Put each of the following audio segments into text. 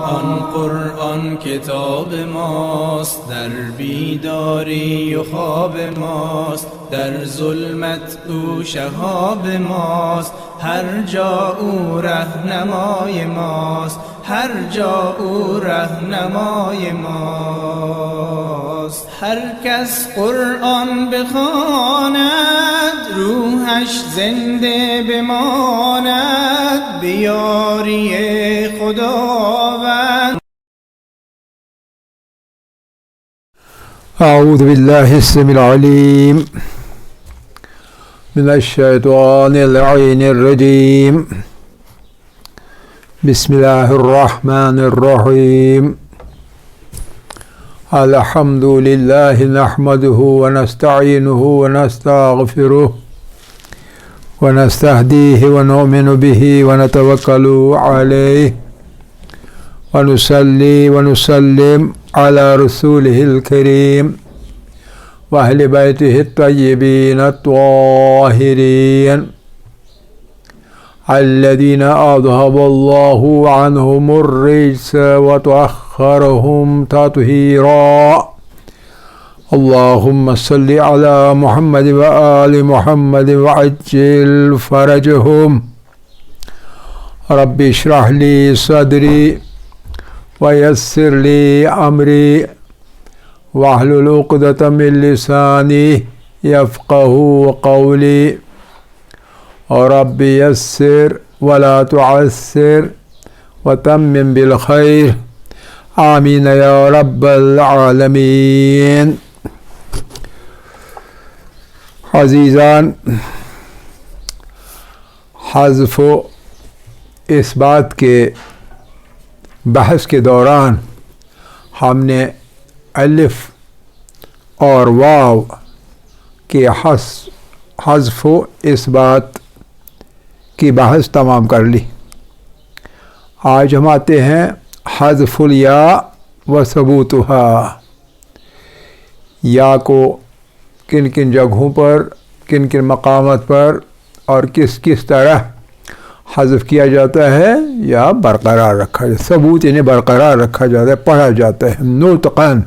آن قرآن کتاب ماست، در بیداری و خواب ماست، در ظلمت او شهاب ماست، هر جا او رهنمای ماست، هر جا او رهنمای ماست. هر کس قرآن بخواند روحش زنده بماند، بیاری خداوند. أعوذ بالله السميع العليم من الشيطان اللعين الرجيم. بسم الله الرحمن الرحيم. الحمد لله نحمده ونستعينه ونستغفره ونستهديه ونؤمن به ونتوكل عليه ونصلي ونسلم على رسوله الكريم وأهل بيته الطيبين الطاهرين الذين أذهب الله عنهم الرجس وطهرهم تطهيرا. اللهم صل على محمد وآل محمد وعجل فرجهم. رب اشرح لي صدري ويسر لي أمري واحلل عقدة من لساني يفقهوا قولي. رب يسر ولا تعسر وتمم بالخير. آمين يا رب العالمين. عزیزان، حذف و اثبات کے بحث کے دوران ہم نے الف اور واو کے حذف و اثبات کی بحث تمام کر لی. آج ہم آتے ہیں حذف الیا و ثبوتها. یا کو کن کن جگہوں پر، کن کن مقامات پر اور کس کس طرح حذف کیا جاتا ہے یا برقرار رکھا جاتا ہے. ثبوت یعنی برقرار رکھا جاتا ہے، پڑھا جاتا ہے. نطقاً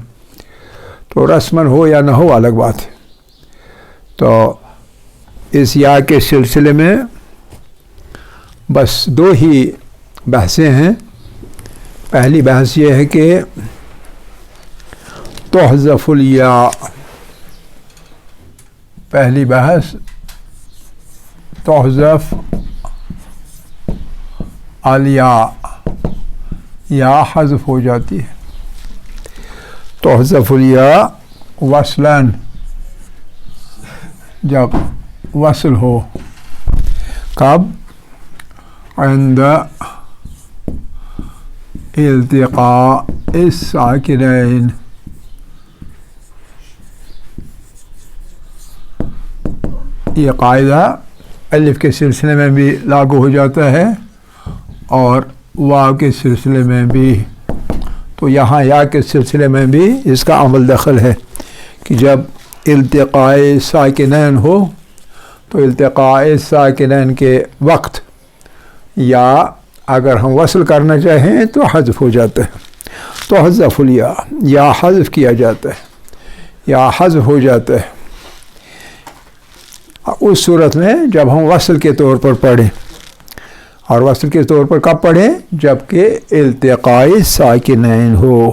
تو رسماً ہو یا نہ ہو الگ بات ہے. تو اس یا کے سلسلے میں بس دو ہی بحثیں ہیں. پہلی بحث یہ ہے کہ تحذف الیا. پہلی بحث تحذف الیا، یا حذف ہو جاتی ہے. تحذف الیا وصلاً، جب وصل ہو. کب؟ عند التقاء الساکنین. یہ قاعدہ الف کے سلسلے میں بھی لاگو ہو جاتا ہے اور واو کے سلسلے میں بھی. تو یہاں یا کے سلسلے میں بھی اس کا عمل دخل ہے کہ جب التقاء ساکنین ہو تو التقاء ساکنین کے وقت یا اگر ہم وصل کرنا چاہیں تو حذف ہو جاتا ہے. تو حذف الیا، یا حذف کیا جاتا ہے یا حذف ہو جاتا ہے اس صورت میں جب ہم وصل کے طور پر پڑھیں. اور وصل کے طور پر کب پڑھیں؟ جب کہ التقاء ساکنین ہو.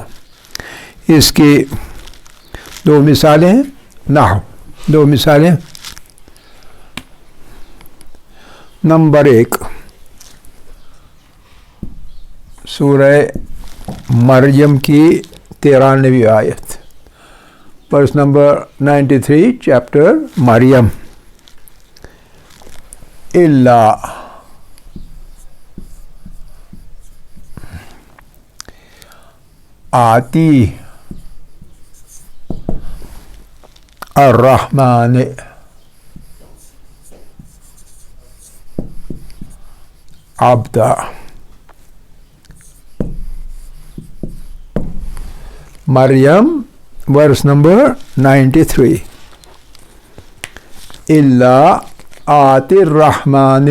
اس کی دو مثالیں نحو. دو مثالیں. نمبر 1 سورہ مریم کی 93 آیت، ورس نمبر 93 چیپٹر مریم. الا آتی الرحمن عبدا. مریم ورس نمبر 93. الا آتی الرحمن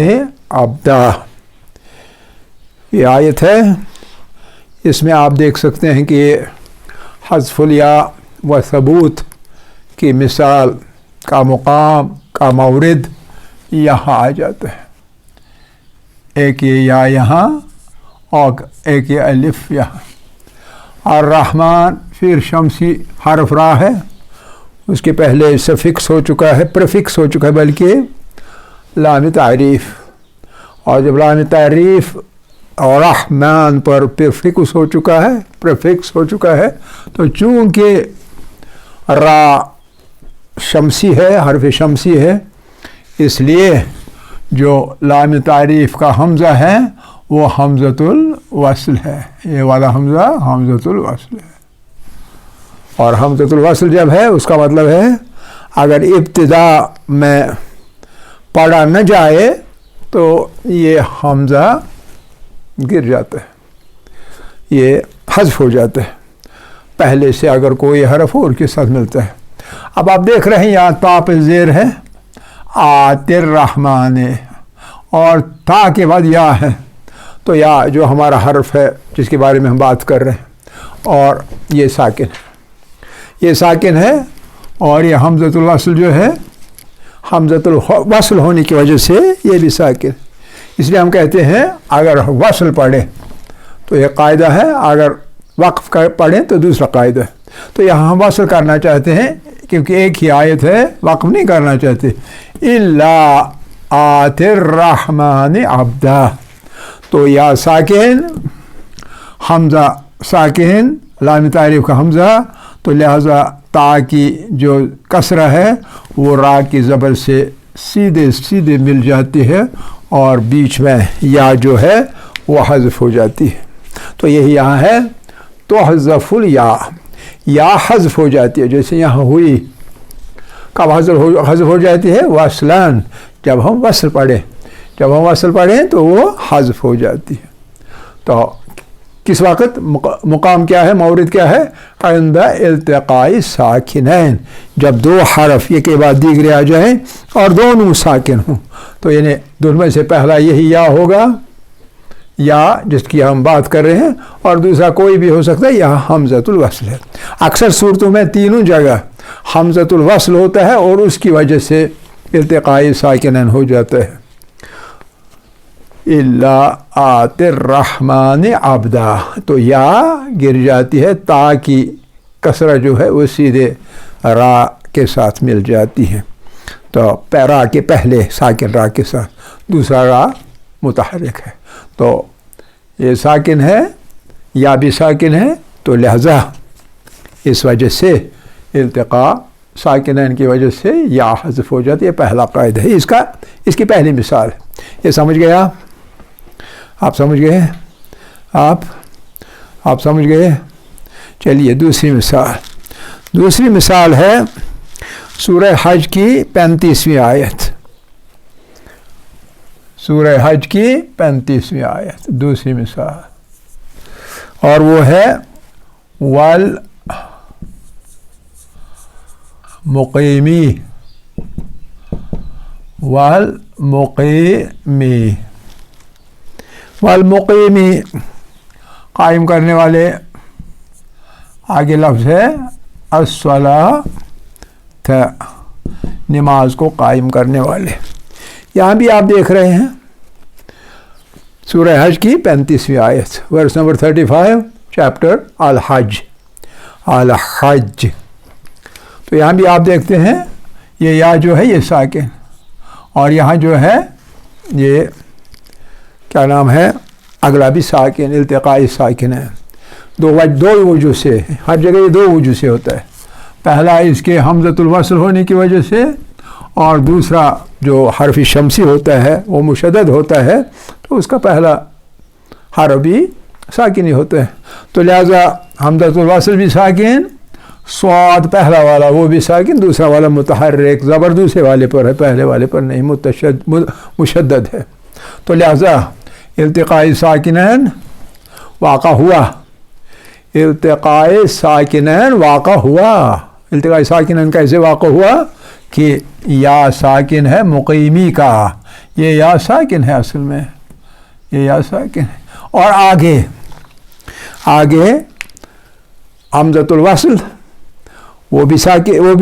عبدا. یہ آیت ہے، اس میں آپ دیکھ سکتے ہیں کہ حذف الیا و ثبوت کی مثال کا مقام کا مورد یہاں آ جاتا ہے. ایک یہ یا یہاں اور ایک یہ الف یہاں. الرحمن پھر شمسی حرف را ہے، اس کے پہلے سفکس ہو چکا ہے، پریفکس ہو چکا ہے بلکہ لام تعریف، اور جب لام تعریف اور رحمان پر پریفکس ہو چکا ہے تو چونکہ را شمسی ہے، حرف شمسی ہے، اس لیے جو لام تعریف کا حمزہ ہے وہ حمزۃ الوصل ہے. یہ والا حمزہ حمزۃ الوصل ہے. اور حمزۃ الوصل جب ہے اس کا مطلب ہے اگر ابتدا میں پڑھا نہ جائے تو یہ حمزہ گر جاتا ہے، یہ حذف ہو جاتا ہے پہلے سے اگر کوئی حرف ہو ان کے ساتھ ملتا ہے. اب آپ دیکھ رہے ہیں یہاں تا پہ زیر ہے، آت الرحمن، اور تا کے بعد یا ہے، تو یا جو ہمارا حرف ہے جس کے بارے میں ہم بات کر رہے ہیں، اور یہ ساکن ہے، اور یہ حمزۃ الوصل جو ہے حمزۃ الوصل ہونے کی وجہ سے یہ بھی ساکن. اس لیے ہم کہتے ہیں اگر وصل پڑھیں تو یہ قاعدہ ہے، اگر وقف پڑھیں تو دوسرا قاعدہ ہے. تو یہاں ہم وصل کرنا چاہتے ہیں کیونکہ ایک ہی آیت ہے، وقف نہیں کرنا چاہتے. الا آت الرحمن عبدا، تو یا ساکن، حمزہ ساکن، لام تعریف کا حمزہ، تو لہذا تا کی جو کسرہ ہے وہ را کی زبر سے سیدھے مل جاتی ہے، اور بیچ میں یا جو ہے وہ حذف ہو جاتی ہے. تو یہی یہاں ہے تحذف الیا، یا حذف ہو جاتی ہے، جیسے یہاں ہوئی. کب حذف ہو جاتی ہے؟ وصلاً، جب ہم وصل پڑھیں تو وہ حذف ہو جاتی ہے. تو کس وقت؟ مقام کیا ہے، مورد کیا ہے؟ عند التقاء ساکنین، جب دو حرف ایک کے بعد دیگرے آ جائیں اور دونوں ساکن ہوں. تو یعنی دونوں میں سے پہلا یہی یا ہوگا، یا جس کی ہم بات کر رہے ہیں، اور دوسرا کوئی بھی ہو سکتا ہے. یہاں حمزۃ الوصل ہے. اکثر صورتوں میں تینوں جگہ حمزۃ الوصل ہوتا ہے اور اس کی وجہ سے التقاء ساکنین ہو جاتا ہے. الا آت الرحمن عبدا، تو یا گر جاتی ہے، تا کی کسرہ جو ہے وہ سیدھے را کے ساتھ مل جاتی ہے. تو را کے پہلے ساکن را کے ساتھ، دوسرا را متحرک ہے. تو یہ ساکن ہے، یا بھی ساکن ہے، تو لہذا اس وجہ سے التقاء ساکنین کی وجہ سے یا حذف ہو جاتی ہے. پہلا قاعدہ ہے اس کی پہلی مثال ہے. یہ سمجھ گیا؟ آپ سمجھ گئے؟ آپ سمجھ گئے؟ چلیے دوسری مثال ہے سورہ حج کی 35ویں آیت. سورہ حج کی 35ویں آیت، دوسری مثال، اور وہ ہے والمقیمی قائم کرنے والے، آگے لفظ ہے الصلاۃ، نماز کو قائم کرنے والے. یہاں بھی آپ دیکھ رہے ہیں سورہ حج کی 35ویں آیت، ورس نمبر 35، چیپٹر الحج. تو یہاں بھی آپ دیکھتے ہیں یہ یا جو ہے یہ ساکن، اور یہاں جو ہے یہ کیا نام ہے، اگلا بھی ساکن، التقاء ساکن ہے. دو وجہ سے، ہر جگہ یہ دو وجہ سے ہوتا ہے. پہلا اس کے حمزۃ الوصل ہونے کی وجہ سے، اور دوسرا جو حرف شمسی ہوتا ہے وہ مشدد ہوتا ہے، تو اس کا پہلا حرف بھی ساکن ہی ہوتا ہے. تو لہذا حمزۃ الوصل بھی ساکن، صاد پہلا والا وہ بھی ساکن، دوسرا والا متحرک، زبر دوسرے والے پر ہے، پہلے والے پر نہیں، مشدد ہے. تو لہذا التقاء ساکنین واقع ہوا. التقاء ساکنین کیسے واقع ہوا؟ کہ یا ساکن ہے مقیمی کا، یہ یا ساکن ہے، اصل میں یہ یا ساکن ہے. اور آگے حمزۃ الوصل وہ بھی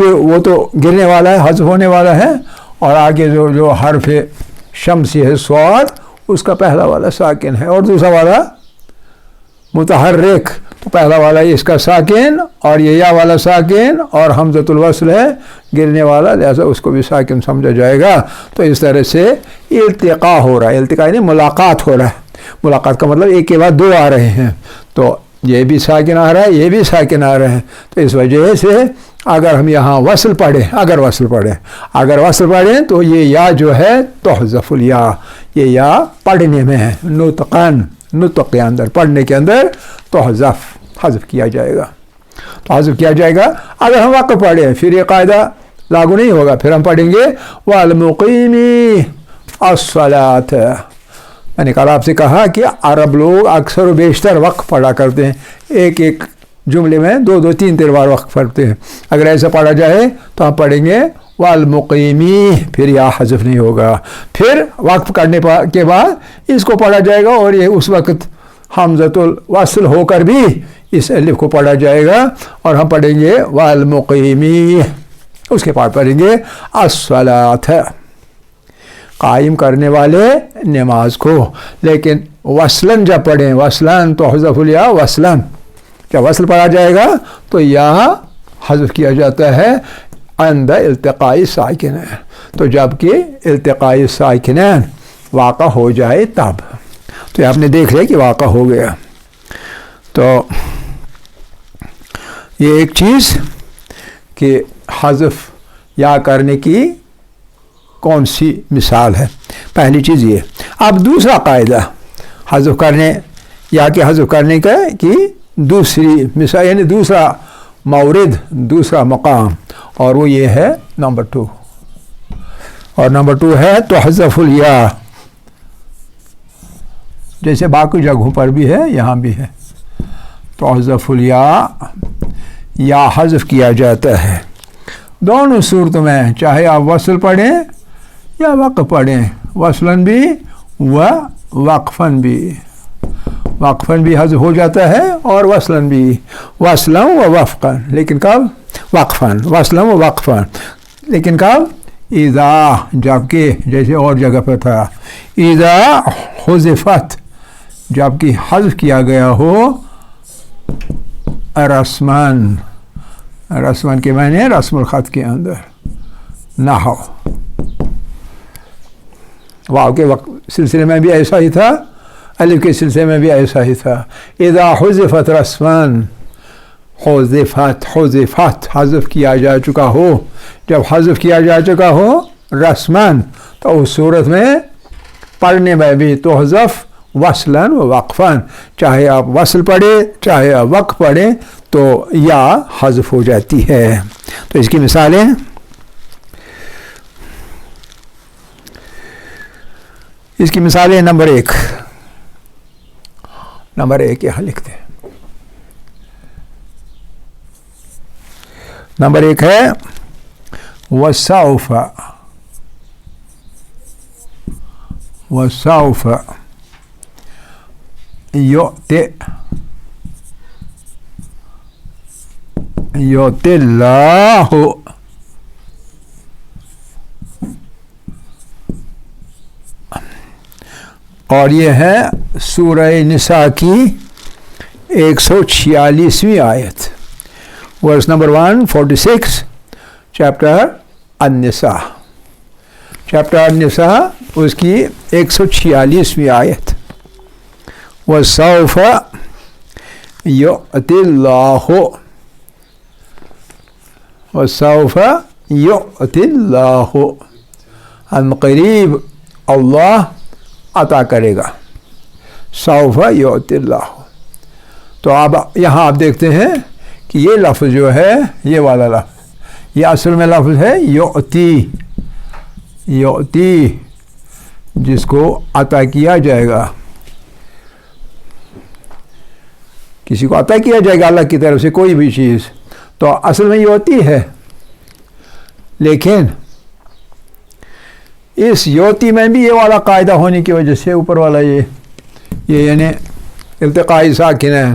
وہ تو گرنے والا ہے، حذف ہونے والا ہے، اور آگے جو حرف شمسی ہے صاد، اس کا پہلا والا ساکن ہے، اور دوسرا والا متحرک، تو پہلا والا اس کا ساکن اور یہ یا والا ساکن، اور حمزۃ الوصل ہے گرنے والا، لہذا اس کو بھی ساکن سمجھا جائے گا۔ تو اس طرح سے التقاء ہو رہا ہے، التقاء یعنی ملاقات ہو رہا ہے، ملاقات کا مطلب ایک کے بعد دو آ رہے ہیں، تو یہ بھی ساکن آ رہا ہے، یہ بھی ساکن آ رہے ہیں، تو اس وجہ سے اگر ہم یہاں وصل پڑھیں، اگر وصل پڑھیں تو یہ یا جو ہے تحذف الیا، یہ یا پڑھنے میں ہے، نطق کے اندر، پڑھنے کے اندر تو حذف کیا جائے گا، تو حذف کیا جائے گا۔ اگر ہم وقف پڑھیں پھر یہ قاعدہ لاگو نہیں ہوگا، پھر ہم پڑھیں گے والمقیمی الصلاۃ۔ میں نے کل آپ سے کہا کہ عرب لوگ اکثر و بیشتر وقف پڑھا کرتے ہیں، ایک ایک جملے میں دو تین بار وقف پڑھتے ہیں۔ اگر ایسا پڑھا جائے تو ہم پڑھیں گے والمقیمی، پھر یا حذف نہیں ہوگا، پھر وقف کرنے کے بعد اس کو پڑھا جائے گا، اور یہ اس وقت حمزۃ الوصل ہو کر بھی اس الف کو پڑھا جائے گا، اور ہم پڑھیں گے والمقیمی، اس کے بعد پڑھیں گے الصلاۃ، قائم کرنے والے نماز کو۔ لیکن وصلاً جب پڑھیں، وصلاً تو حذف الیا وصلاً، جب وصل پڑھا جائے گا تو یا حذف کیا جاتا ہے عند التقاء ساکنین، تو جب کہ التقاء ساکنین واقع ہو جائے تب، تو آپ نے دیکھ لیا کہ واقع ہو گیا۔ تو یہ ایک چیز کہ حذف یا کرنے کی کون سی مثال ہے، پہلی چیز یہ۔ اب دوسرا قاعدہ حذف کرنے یا کہ حذف کرنے کا کی دوسری مثال، یعنی دوسرا مورد، دوسرا مقام، اور وہ یہ ہے نمبر 2، اور نمبر 2 ہے تحذف الیا، جیسے باقی جگہوں پر بھی ہے یہاں بھی ہے، تحذف الیا، یا حذف کیا جاتا ہے دونوں صورتوں میں، چاہے آپ وصل پڑھیں یا وقف پڑھیں، وصلاً بھی و وقفاً بھی، وقفاً بھی حذف ہو جاتا ہے اور وصلاً بھی، وصلاً و وقفاً، لیکن کب؟ وقفاً، وصلاً و وقفاً، لیکن کب؟ اذا، جبکہ، جیسے اور جگہ پہ تھا اذا حذفت، جبکہ حذف کیا گیا ہو رسماً، رسماً کے معنی رسم الخط کے اندر، نحو، واو کے سلسلے میں بھی ایسا ہی تھا، الف کے سلسلے میں بھی ایسا ہی تھا، اذا حذفت رسماً، حذفت حذف کیا جا چکا ہو، جب حذف کیا جا چکا ہو رسماً، تو اس صورت میں پڑھنے میں بھی تحذف وصلاً و وقفاً، چاہے آپ وصل پڑھیں چاہے آپ وقف پڑھیں تو یا حذف ہو جاتی ہے۔ تو اس کی مثالیں، اس کی مثالیں نمبر 1 یہاں لکھتے ہیں، نمبر 1 ہے وسوف، وسوف یؤتی اللہ، اور یہ ہے سورہ نساء کی 146ویں آیت، ورس نمبر 146، چیپٹر النساء، چیپٹر النساء، اس کی 146ویں آیت، وَسَوْفَ يُؤْتِ اللَّهُ، وَسَوْفَ يُؤْتِ اللَّهُ، عنقریب اللہ عطا کرے گا، سوف یؤتی اللہ۔ تو اب یہاں آپ دیکھتے ہیں کہ یہ لفظ جو ہے، یہ والا لفظ، یہ اصل میں لفظ ہے یؤتی، یؤتی، جس کو عطا کیا جائے گا، کسی کو عطا کیا جائے گا اللہ کی طرف سے کوئی بھی چیز، تو اصل میں یؤتی ہے، لیکن اس یوتی میں بھی یہ والا قاعدہ ہونے کی وجہ سے اوپر والا یہ یعنی التقاء ساکن ہے،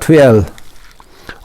12,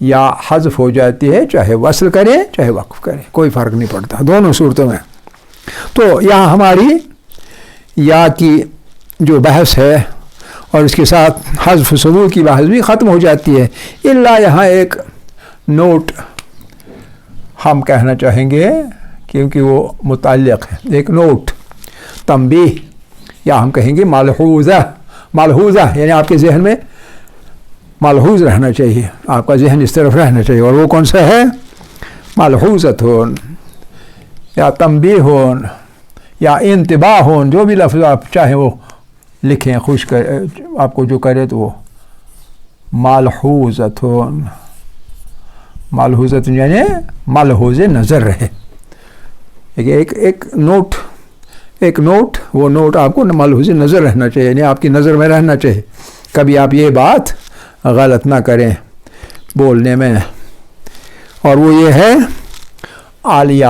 یا حذف ہو جاتی ہے، چاہے وصل کریں چاہے وقف کریں، کوئی فرق نہیں پڑتا دونوں صورتوں میں۔ تو یہاں ہماری یا کی جو بحث ہے اور اس کے ساتھ حذف ثبوت کی بحث بھی ختم ہو جاتی ہے، الا یہاں ایک نوٹ ہم کہنا چاہیں گے کیونکہ وہ متعلق ہے، ایک نوٹ تنبیہ، یا ہم کہیں گے ملحوظہ، ملحوظہ یعنی آپ کے ذہن میں ملحوظ رہنا چاہیے، آپ کا ذہن اس طرف رہنا چاہیے، اور وہ کون سا ہے؟ ملحوظت ہون یا تنبیہ ہون یا انتباہ ہون، جو بھی لفظ آپ چاہیں وہ لکھیں، خوش کر آپ کو جو کرے تو وہ ملحوظت ہون، ملحوظت یعنی ملحوظ نظر رہے، ایک نوٹ، ایک نوٹ، وہ نوٹ آپ کو ملحوظ نظر رہنا چاہیے، یعنی آپ کی نظر میں رہنا چاہیے، کبھی آپ یہ بات غلط نہ کریں بولنے میں، اور وہ یہ ہے عالیہ،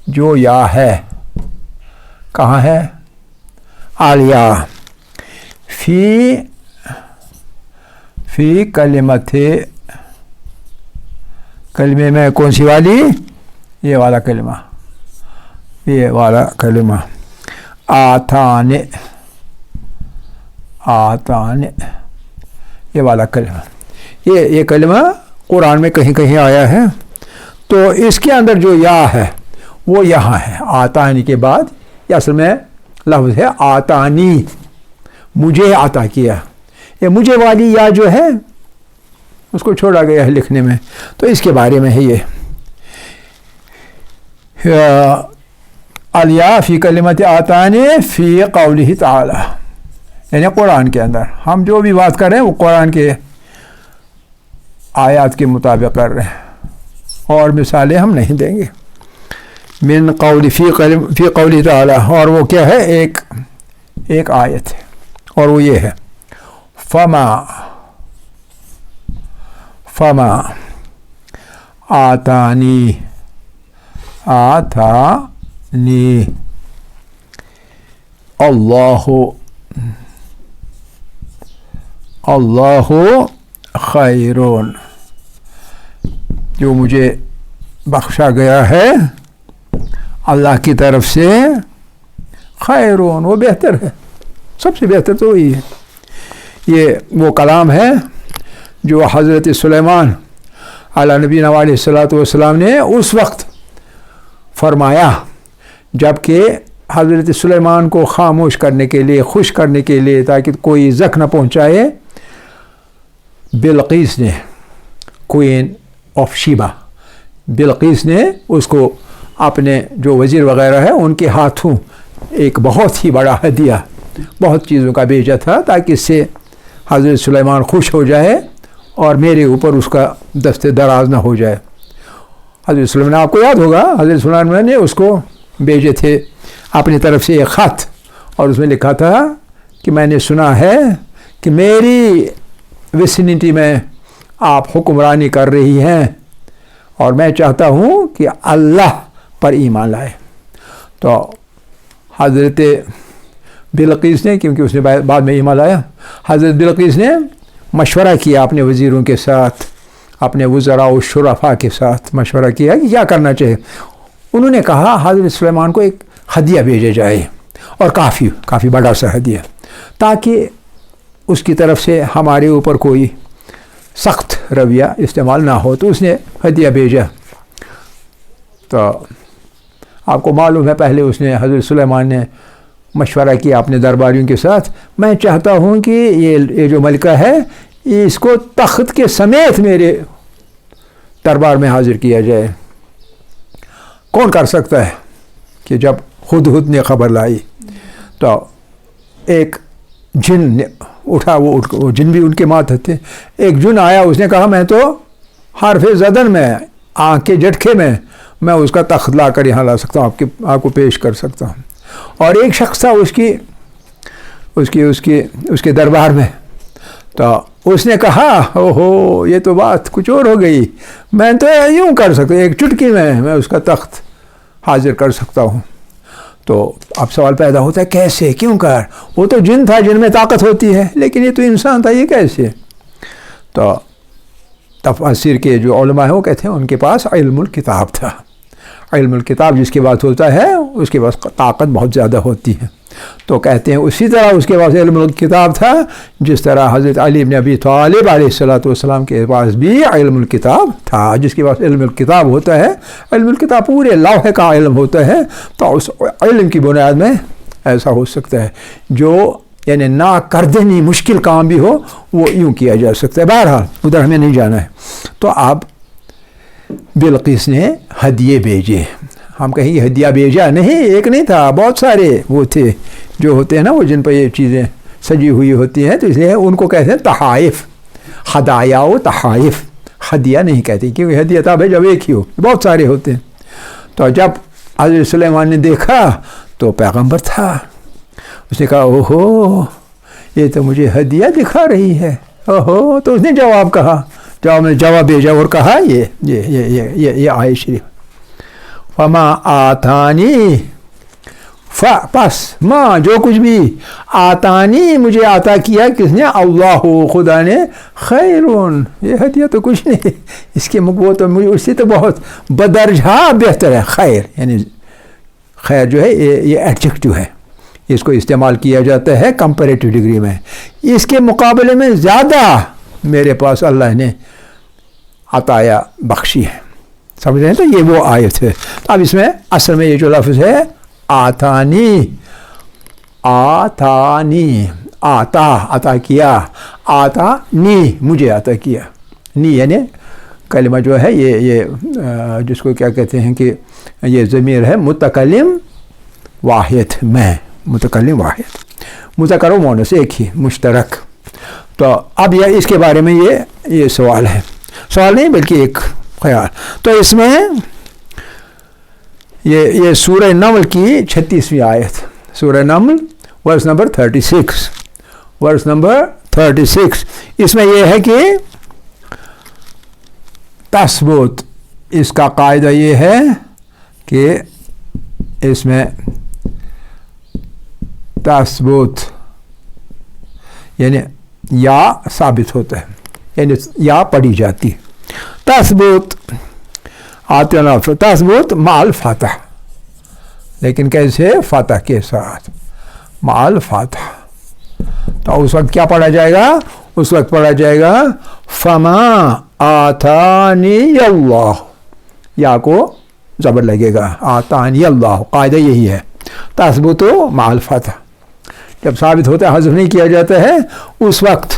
جو یا ہے کہاں ہے؟ عالیہ فی کلمت، کلمے میں کون سی والی؟ یہ والا کلمہ، یہ والا کلمہ آتان، آتان یہ والا کلمہ، یہ کلمہ قرآن میں کہیں کہیں آیا ہے، تو اس کے اندر جو یا ہے وہ یہاں ہے، آتانی کے بعد یہ اصل میں لفظ ہے آتانی، مجھے عطا کیا، یہ مجھے والی یا جو ہے اس کو چھوڑا گیا ہے لکھنے میں، تو اس کے بارے میں ہے یہ علیہ فی کلمت آتانی فی قولہ تعالی، یعنی قرآن کے اندر ہم جو بھی بات کر رہے ہیں وہ قرآن کے آیات کے مطابق کر رہے ہیں، اور مثالیں ہم نہیں دیں گے۔ من قول فی قول تعالی، اور وہ کیا ہے؟ ایک آیت ہے، اور وہ یہ ہے فما آتانی اللہ خیرون، جو مجھے بخشا گیا ہے اللہ کی طرف سے، خیرون وہ بہتر ہے، سب سے بہتر تو وہی ہے۔ یہ وہ کلام ہے جو حضرت سلیمان علی نبینا علیہ الصلوۃ والسلام نے اس وقت فرمایا جب کہ حضرت سلیمان کو خاموش کرنے کے لیے، خوش کرنے کے لیے، تاکہ کوئی زخ نہ پہنچائے، بلقیس نے، کوئین آف شیبا، بلقیس نے اس کو اپنے جو وزیر وغیرہ ہے ان کے ہاتھوں ایک بہت ہی بڑا ہدیہ، بہت چیزوں کا بھیجا تھا تاکہ اس سے حضرت سلیمان خوش ہو جائے اور میرے اوپر اس کا دست دراز نہ ہو جائے۔ حضرت سلیمان، آپ کو یاد ہوگا حضرت سلیمان نے اس کو بھیجے تھے اپنی طرف سے ایک خط، اور اس میں لکھا تھا کہ میں نے سنا ہے کہ میری ویسینٹی میں آپ حکمرانی کر رہی ہیں اور میں چاہتا ہوں کہ اللہ پر ایمان لائے۔ تو حضرت بلقیس نے، کیونکہ اس نے بعد میں ایمان لایا، حضرت بلقیس نے مشورہ کیا اپنے وزیروں کے ساتھ، اپنے وزراء و شرفاء کے ساتھ مشورہ کیا کہ کیا کرنا چاہیے۔ انہوں نے کہا حضرت سلیمان کو ایک ہدیہ بھیجا جائے، اور کافی بڑا سا ہدیہ، تاکہ اس کی طرف سے ہمارے اوپر کوئی سخت رویہ استعمال نہ ہو۔ تو اس نے ہدیہ بھیجا، تو آپ کو معلوم ہے پہلے اس نے، حضرت سلیمان نے مشورہ کیا اپنے درباریوں کے ساتھ، میں چاہتا ہوں کہ یہ جو ملکہ ہے اس کو تخت کے سمیت میرے دربار میں حاضر کیا جائے۔ کون کر سکتا ہے کہ جب ہدہد نے خبر لائی تو ایک جن اٹھا، وہ جن بھی ان کے ماتحت تھے، ایک جن آیا، اس نے کہا میں تو حرف زدن میں، آنکھ کے جھٹکے میں اس کا تخت لا کر یہاں لا سکتا ہوں، آپ کو پیش کر سکتا ہوں۔ اور ایک شخص تھا اس کے دربار میں، تو اس نے کہا اوہو یہ تو بات کچھ اور ہو گئی، میں تو یوں کر سکتا ہوں، ایک چٹکی میں اس کا تخت حاضر کر سکتا ہوں۔ تو اب سوال پیدا ہوتا ہے کیسے، کیوں کر؟ وہ تو جن تھا، جن میں طاقت ہوتی ہے، لیکن یہ تو انسان تھا، یہ کیسے؟ تو تفسیر کے جو علماء ہیں وہ کہتے ہیں ان کے پاس علم الکتاب تھا. علم الکتاب جس کے پاس ہوتا ہے اس کے پاس طاقت بہت زیادہ ہوتی ہے. تو کہتے ہیں اسی طرح اس کے پاس علم الکتاب تھا جس طرح حضرت علی بن ابی طالب علیہ الصلوۃ والسلام کے پاس بھی علم الکتاب تھا. جس کے پاس علم الکتاب ہوتا ہے، علم الکتاب پورے لوح کا علم ہوتا ہے، تو اس علم کی بنیاد میں ایسا ہو سکتا ہے جو یعنی نہ کر دینی مشکل کام بھی ہو وہ یوں کیا جا سکتا ہے. بہرحال ادھر ہمیں نہیں جانا ہے. تو اب بلقیس نے ہدیے بھیجے. ہم کہیں گے ہدیہ بھیجا نہیں، ایک نہیں تھا، بہت سارے وہ تھے جو ہوتے ہیں نا وہ جن پہ یہ چیزیں سجی ہوئی ہوتی ہیں، تو اس لیے ان کو کہتے ہیں تحائف. ہدایا و تحائف، ہدیہ نہیں کہتے کیونکہ ہدیہ تھا جب ایک ہی ہو، بہت سارے ہوتے ہیں. تو جب حضرت سلیمان نے دیکھا تو پیغمبر تھا، اس نے کہا اوہو یہ تو مجھے ہدیہ دکھا رہی ہے، اوہو. تو اس نے جواب کہا، جواب بھیجا اور کہا یہ آیت شریف فما آتانی پس ماں جو کچھ بھی آتانی مجھے عطا کیا کس نے؟ اللہ خدا نے، خیرون یہ ہدیہ تو کچھ نہیں، اس کے وہ تو مجھے اس سے تو بہت بدرجہ بہتر ہے. خیر یعنی خیر جو ہے یہ ایڈجیکٹو ہے، اس کو استعمال کیا جاتا ہے کمپیریٹو ڈگری میں. اس کے مقابلے میں زیادہ میرے پاس اللہ نے عطایا بخشی ہے. سمجھ رہے ہیں؟ تو یہ وہ آیت ہے. اب اس میں اصل میں یہ جو لفظ ہے آتانی، آتانی عطا کیا، آتا نی مجھے عطا کیا. نی یعنی کلمہ جو ہے یہ جس کو کیا کہتے ہیں کہ یہ ضمیر ہے متکلم واحد، میں متکلم واحد، مذکر و مؤنث ایک ہی مشترک. تو اب یہ اس کے بارے میں یہ سوال ہے، سوال نہیں بلکہ ایک خیال. تو اس میں یہ سورہ نمل کی 36ویں آیت، سورہ نمل ورس نمبر 36، ورس نمبر 36. اس میں یہ ہے کہ تثبت، اس کا قاعدہ یہ ہے کہ اس میں تثبت یعنی یا ثابت ہوتا ہے، یعنی یا پڑھی جاتی. تثبت آتے لفظ تثبت مع الفتح، لیکن کیسے؟ فتح کے ساتھ، مع الفتح. تو اس وقت کیا پڑھا جائے گا؟ اس وقت پڑھا جائے گا فما آتانی اللہ، یا کو زبر لگے گا، آتانی اللہ. قاعدہ یہی ہے تثبت مع الفتح. جب ثابت ہوتا ہے حذف نہیں کیا جاتا ہے اس وقت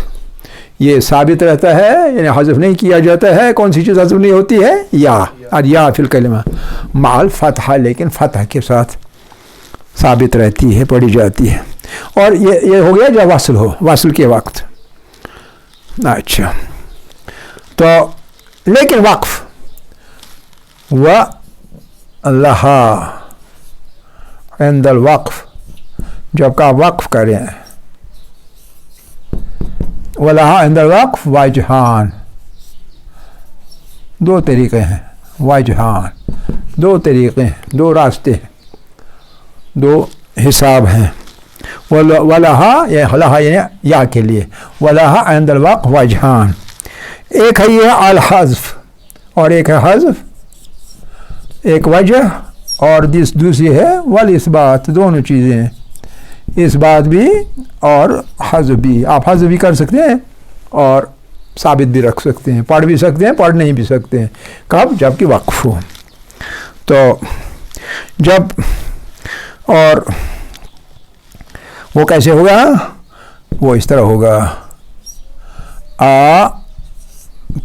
یہ ثابت رہتا ہے، یعنی حذف نہیں کیا جاتا ہے. کون سی چیز حذف نہیں ہوتی ہے؟ یا، اور یا فی الکلمہ مع الفتح، لیکن فتح کے ساتھ ثابت رہتی ہے، پڑھی جاتی ہے. اور یہ ہو گیا جب وصل ہو، وصل کے وقت. اچھا، تو لیکن وقف و لہا عند الوقف، جب کا وقف کریں، وَلَهَا عِنْدَ الْوَقْفِ وَجْهَانِ، دو طریقے ہیں. وجہان، دو طریقے ہیں، دو راستے ہیں، دو حساب ہیں. وَلَهَا یعنی یا کے لیے، وَلَهَا عِنْدَ الْوَقْفِ وَجْهَانِ. ایک ہے یہ الحذف اور ایک ہے حذف، ایک وجہ اور دوسری ہے والاثبات. دونوں چیزیں ہیں، اس بات بھی اور حذف بھی. آپ حذف بھی کر سکتے ہیں اور ثابت بھی رکھ سکتے ہیں، پڑھ بھی سکتے ہیں، پڑھ نہیں بھی سکتے ہیں. کب؟ جب کہ وقف ہو. تو جب اور وہ کیسے ہوگا؟ وہ اس طرح ہوگا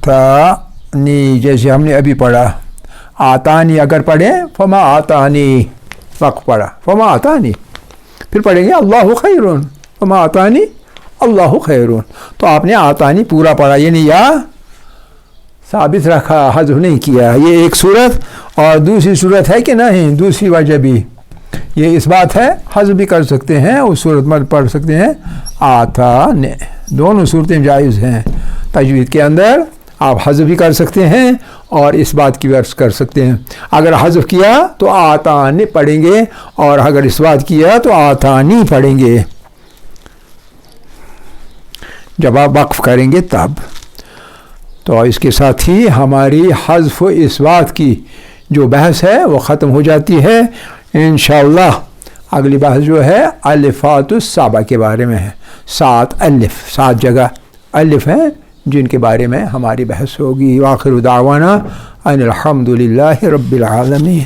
آتانی، جیسے ہم نے ابھی پڑھا. آتانی اگر پڑھیں فما آتانی، وقف پڑھا فما آتانی، پھر پڑھیں گے اللہ خیرون، فما آتانی اللہ خیرون. تو آپ نے آتانی پورا پڑھا، یعنی یا ثابت رکھا، حذف نہیں کیا. یہ ایک صورت. اور دوسری صورت ہے کہ نہیں، دوسری وجہ بھی یہ اس بات ہے، حذف بھی کر سکتے ہیں، اس صورت میں پڑھ سکتے ہیں آتانے. دونوں صورتیں جائز ہیں. تجوید کے اندر آپ حذف بھی کر سکتے ہیں اور اس بات کی ورث کر سکتے ہیں. اگر حذف کیا تو آتانی پڑھیں گے، اور اگر اس بات کیا تو آتانی پڑھیں گے جب آپ وقف کریں گے تب. تو اس کے ساتھ ہی ہماری حذف و اثبات کی جو بحث ہے وہ ختم ہو جاتی ہے انشاءاللہ۔ اگلی بحث جو ہے الفات السبع کے بارے میں ہے، 7 الف، 7 جگہ الف ہیں جن کے بارے میں ہماری بحث ہوگی۔ وآخر دعوانا ان الحمد للہ رب العالمین۔